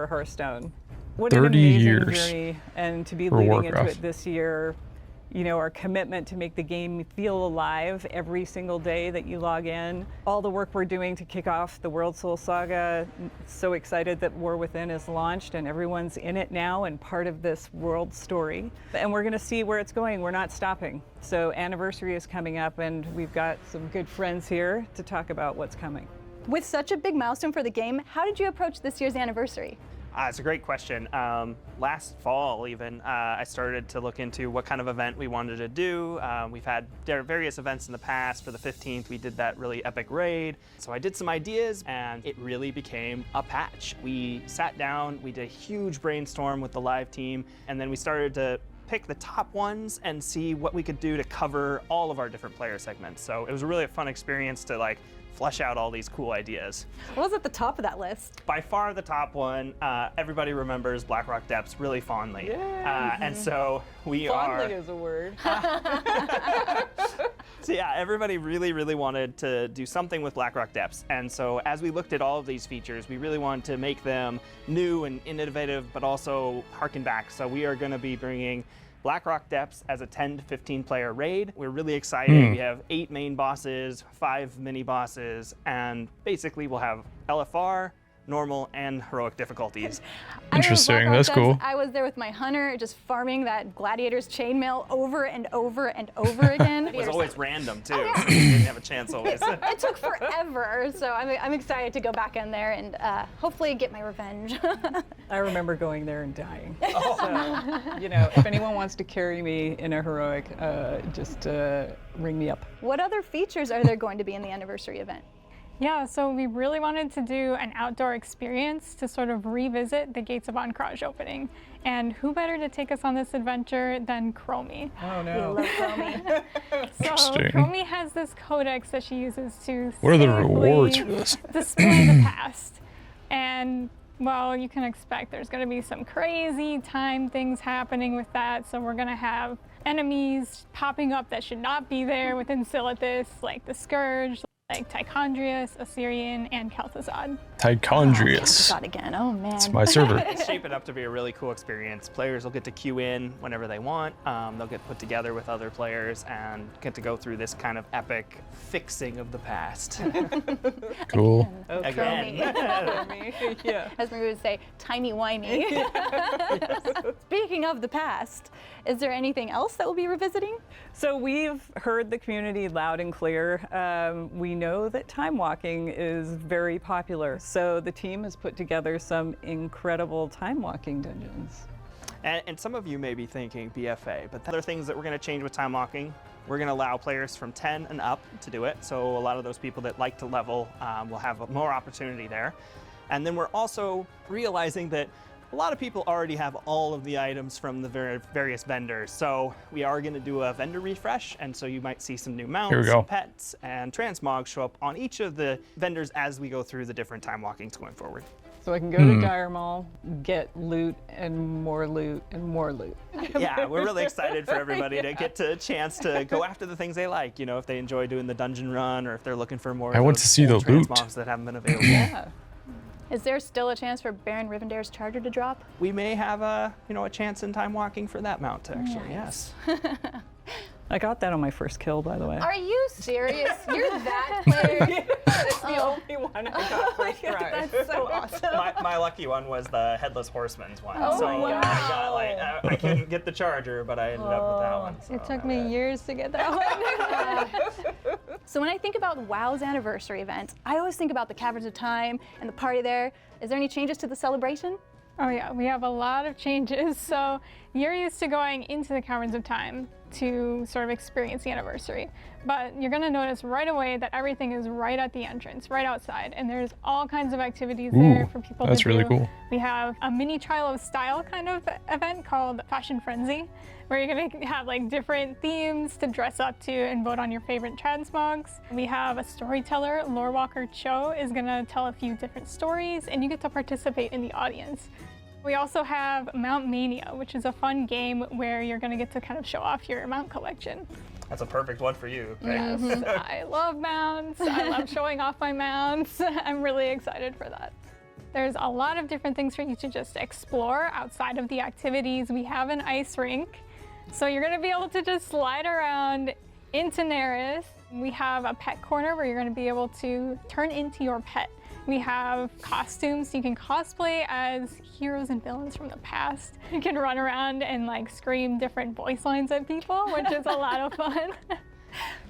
for Hearthstone. What 30 an amazing years journey, and to be for leading Warcraft. into it this year. You know, our commitment to make the game feel alive every single day that you log in. All the work we're doing to kick off the World Soul Saga. So excited that War Within is launched and everyone's in it now and part of this world story. And we're gonna see where it's going. We're not stopping. So Anniversary is coming up and we've got some good friends here to talk about what's coming. With such a big milestone for the game, how did you approach this year's anniversary? It's a great question. Last fall even, I started to look into what kind of event we wanted to do. We've had various events in the past. For the 15th, we did that really epic raid. So I did some ideas and it really became a patch. We sat down, we did a huge brainstorm with the live team, and then we started to pick the top ones and see what we could do to cover all of our different player segments. So it was really a fun experience to flesh out all these cool ideas. What was at the top of that list? By far the top one, everybody remembers Blackrock Depths really fondly. Yeah. And so we Fondly is a word. So yeah, everybody really wanted to do something with Blackrock Depths. And so as we looked at all of these features, we really wanted to make them new and innovative, but also harken back. So we are gonna be bringing Blackrock Depths as a 10 to 15 player raid. We're really excited. We have 8 main bosses, 5 mini bosses, and basically we'll have LFR, normal, and heroic difficulties. Interesting, that's cool. I was there with my hunter, just farming that gladiator's chainmail over and over and over again. It was always random too, so you didn't have a chance always. It took forever, so I'm excited to go back in there and hopefully get my revenge. I remember going there and dying. So, you know, if anyone wants to carry me in a heroic, just ring me up. What other features are there going to be in the anniversary event? Yeah, so we really wanted to do an outdoor experience to sort of revisit the Gates of Ancrage opening. And who better to take us on this adventure than Chromie? Oh We no. love Chromie. So Chromie has this codex that she uses to What are the safely rewards for this? display the past. And well, you can expect there's going to be some crazy time things happening with that. So we're going to have enemies popping up that should not be there within Silithus, like the Scourge, like Tichondrius, Assyrian, and Kel'Thuzad. Tichondrius. God again, oh man. It's my server. It's shaping up to be a really cool experience. Players will get to queue in whenever they want. They'll get put together with other players and get to go through this kind of epic fixing of the past. Cool. Again. Yeah. As we would say, timey-wimey. Speaking of the past, is there anything else that we'll be revisiting? So we've heard the community loud and clear. We know that time walking is very popular. So the team has put together some incredible time walking dungeons. And some of you may be thinking BFA, but other things that we're going to change with time locking. We're going to allow players from 10 and up to do it. So a lot of those people that like to level will have more opportunity there. And then we're also realizing that a lot of people already have all of the items from the various vendors. So we are going to do a vendor refresh. And so you might see some new mounts, some pets, and transmogs show up on each of the vendors as we go through the different time walkings going forward. So I can go to Dire Mall, get loot and more loot and more loot. Yeah, we're really excited for everybody to get a chance to go after the things they like. You know, if they enjoy doing the dungeon run or if they're looking for more I want to see the loot. transmogs that haven't been available. Yeah. Is there still a chance for Baron Rivendare's charger to drop? We may have a chance in time walking for that mount actually, yes. I got that on my first kill, by the way. Are you serious? You're that player? That's the only one I got first try. That's so awesome. My lucky one was the Headless Horseman's one. Oh, so wow. I couldn't get the charger, but I ended up with that one. So It took me years to get that one. So when I think about WoW's anniversary event, I always think about the Caverns of Time and the party there. Is there any changes to the celebration? Oh yeah, we have a lot of changes. So you're used to going into the Caverns of Time to sort of experience the anniversary. But you're gonna notice right away that everything is right at the entrance, right outside. And there's all kinds of activities there for people to do. That's really cool. We have a mini trial of style kind of event called Fashion Frenzy, where you're gonna have like different themes to dress up to and vote on your favorite transmogs. We have a storyteller, Lorewalker Cho, is gonna tell a few different stories and you get to participate in the audience. We also have Mount Mania, which is a fun game where you're gonna get to kind of show off your mount collection. That's a perfect one for you. Yes, I love mounts. I love showing off my mounts. I'm really excited for that. There's a lot of different things for you to just explore outside of the activities. We have an ice rink, so you're gonna be able to just slide around into Neris. We have a pet corner where you're gonna be able to turn into your pet. We have costumes, so you can cosplay as heroes and villains from the past. You can run around and like scream different voice lines at people, which is a lot of fun.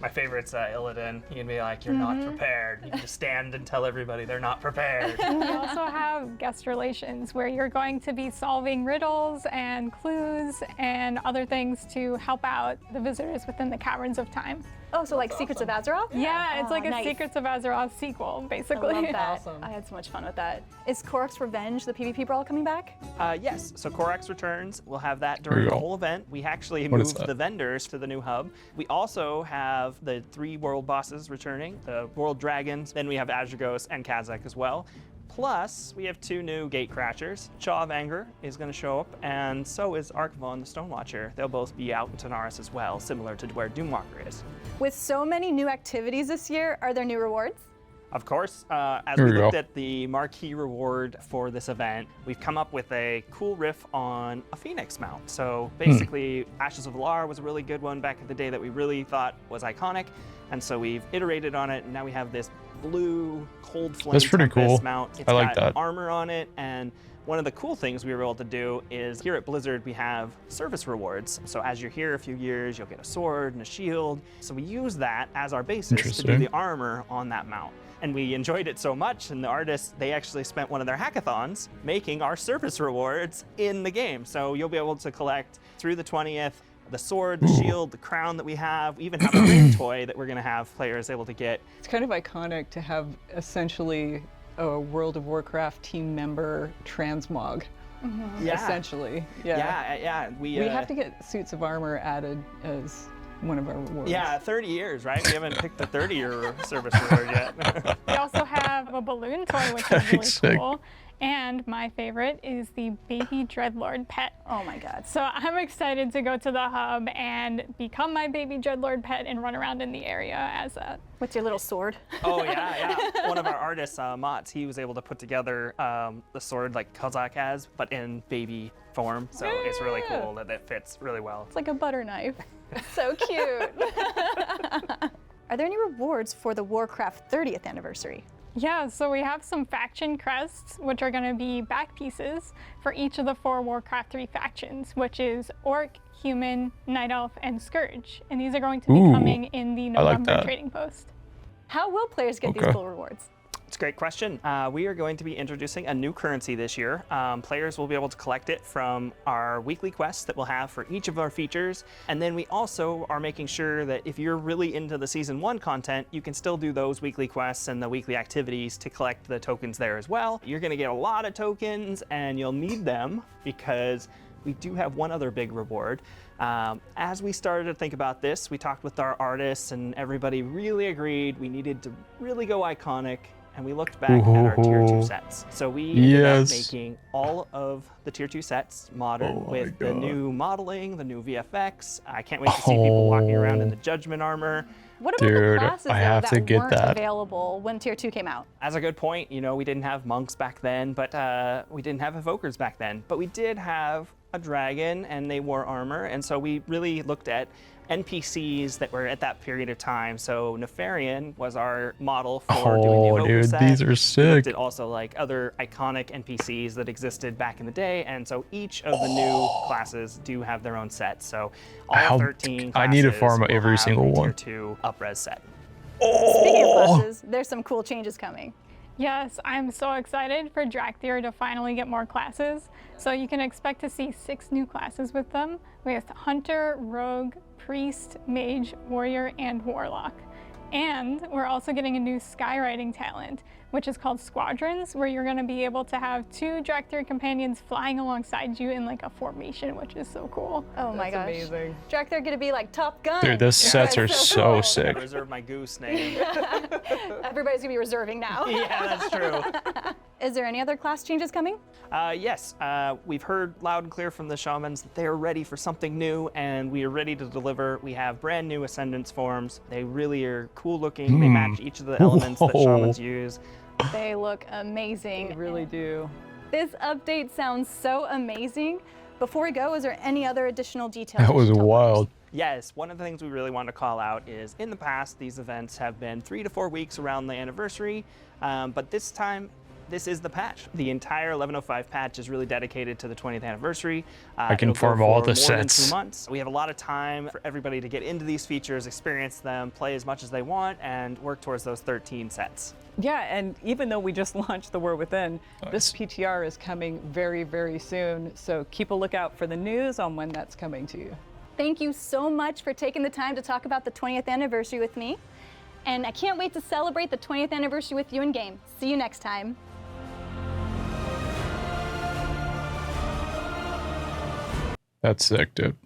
My favorite's Illidan. You can be like, you're not prepared. You can just stand and tell everybody they're not prepared. We also have guest relations where you're going to be solving riddles and clues and other things to help out the visitors within the Caverns of Time. Oh, so like Secrets of Azeroth? Yeah, it's Oh, like a nice. Secrets of Azeroth sequel, basically. I love that. Awesome. I had so much fun with that. Is Korok's Revenge, the PvP brawl, coming back? Yes, so Korax returns. We'll have that There you during the go. whole event. We actually What is moved that? the vendors to the new hub. We also have the 3 world bosses returning, the world dragons. Then we have Azurgos and Kazakh as well. Plus, we have 2 new gate crashers. Chaw of Anger is going to show up, and so is Archivon the Stonewatcher. They'll both be out in Tanaris as well, similar to where Doomwalker is. With so many new activities this year, are there new rewards? Of course, as There we we looked go. at the marquee reward for this event, we've come up with a cool riff on a Phoenix mount. So basically, Ashes of Valar was a really good one back in the day that we really thought was iconic. And so we've iterated on it, and now we have this blue cold flame That's pretty Tempest cool. mount. It's I like got that. armor on it, and one of the cool things we were able to do is here at Blizzard we have service rewards. So as you're here a few years, you'll get a sword and a shield. So we use that as our basis to do Interesting. the armor on that mount. And we enjoyed it so much, and the artists, they actually spent one of their hackathons making our service rewards in the game. So you'll be able to collect through the 20th the sword, the shield, the crown that we have. We even have a ring toy that we're going to have players able to get. It's kind of iconic to have essentially a World of Warcraft team member transmog. Essentially. Yeah. We have to get suits of armor added as one of our rewards. Yeah, 30 years, right? We haven't picked the 30-year service reward yet. We also have a balloon toy, which is really Sick. cool. And my favorite is the baby Dreadlord pet. Oh my god. So I'm excited to go to the hub and become my baby Dreadlord pet and run around in the area as that. What's your little sword? Oh yeah. One of our artists, Mats, he was able to put together the sword like Kazakh has, but in baby form. So it's really cool that it fits really well. It's like a butter knife. So cute. Are there any rewards for the Warcraft 30th anniversary? Yeah, so we have some faction crests, which are going to be back pieces for each of the 4 Warcraft 3 factions, which is Orc, Human, Night Elf, and Scourge. And these are going to be Ooh, coming in the I like November that. trading post. How will players get these Okay. cool rewards? It's a great question. We are going to be introducing a new currency this year. Players will be able to collect it from our weekly quests that we'll have for each of our features. And then we also are making sure that if you're really into the Season 1 content, you can still do those weekly quests and the weekly activities to collect the tokens there as well. You're going to get a lot of tokens, and you'll need them because we do have one other big reward. As we started to think about this, we talked with our artists, and everybody really agreed we needed to really go iconic. And we looked back at our Tier 2 sets. So we ended up Yes. making all of the Tier 2 sets modern Oh my with the God. new modeling, the new VFX. I can't wait to see people walking around in the Judgment armor. What about the Dude, classes I though, have that to get weren't that. available when Tier 2 came out? As a good point, you know, we didn't have monks back then, but we didn't have evokers back then. But we did have a dragon, and they wore armor. And so we really looked at NPCs that were at that period of time. So Nefarian was our model for doing the Oh, evoker dude, set. these are We looked sick. at also like other iconic NPCs that existed back in the day, and so each of the new classes do have their own set. So all How- 13 I need to classes farm will every have single a Tier one. 2 up-res set. Speaking of classes, there's some cool changes coming. Yes, I'm so excited for Dracthyr to finally get more classes. So you can expect to see 6 new classes with them. We have Hunter, Rogue, Priest, Mage, Warrior, and Warlock. And we're also getting a new skywriting talent, which is called Squadrons, where you're going to be able to have 2 Dracthyr companions flying alongside you in like a formation, which is so cool. Oh my gosh. That's amazing. Dracthyr gonna be like Top Gun. Dude, those sets are so cool. I sick. reserve my goose name. Everybody's gonna be reserving now. Yeah, that's true. Is there any other class changes coming? Yes, we've heard loud and clear from the Shamans that they are ready for something new, and we are ready to deliver. We have brand new Ascendance forms. They really are cool looking. They match each of the elements that Whoa. Shamans use. They look amazing. They really do. This update sounds so amazing. Before we go, is there any other additional details? That you was should tell wild. Yes, one of the things we really want to call out is in the past, these events have been 3 to 4 weeks around the anniversary, but this time, this is the patch. The entire 11.05 patch is really dedicated to the 20th anniversary. I can It'll go farm all for the more than sets. 2 months. We have a lot of time for everybody to get into these features, experience them, play as much as they want, and work towards those 13 sets. Yeah, and even though we just launched the War Within, this Nice. PTR is coming very, very soon. So keep a lookout for the news on when that's coming to you. Thank you so much for taking the time to talk about the 20th anniversary with me. And I can't wait to celebrate the 20th anniversary with you in game. See you next time. That's sick, dude.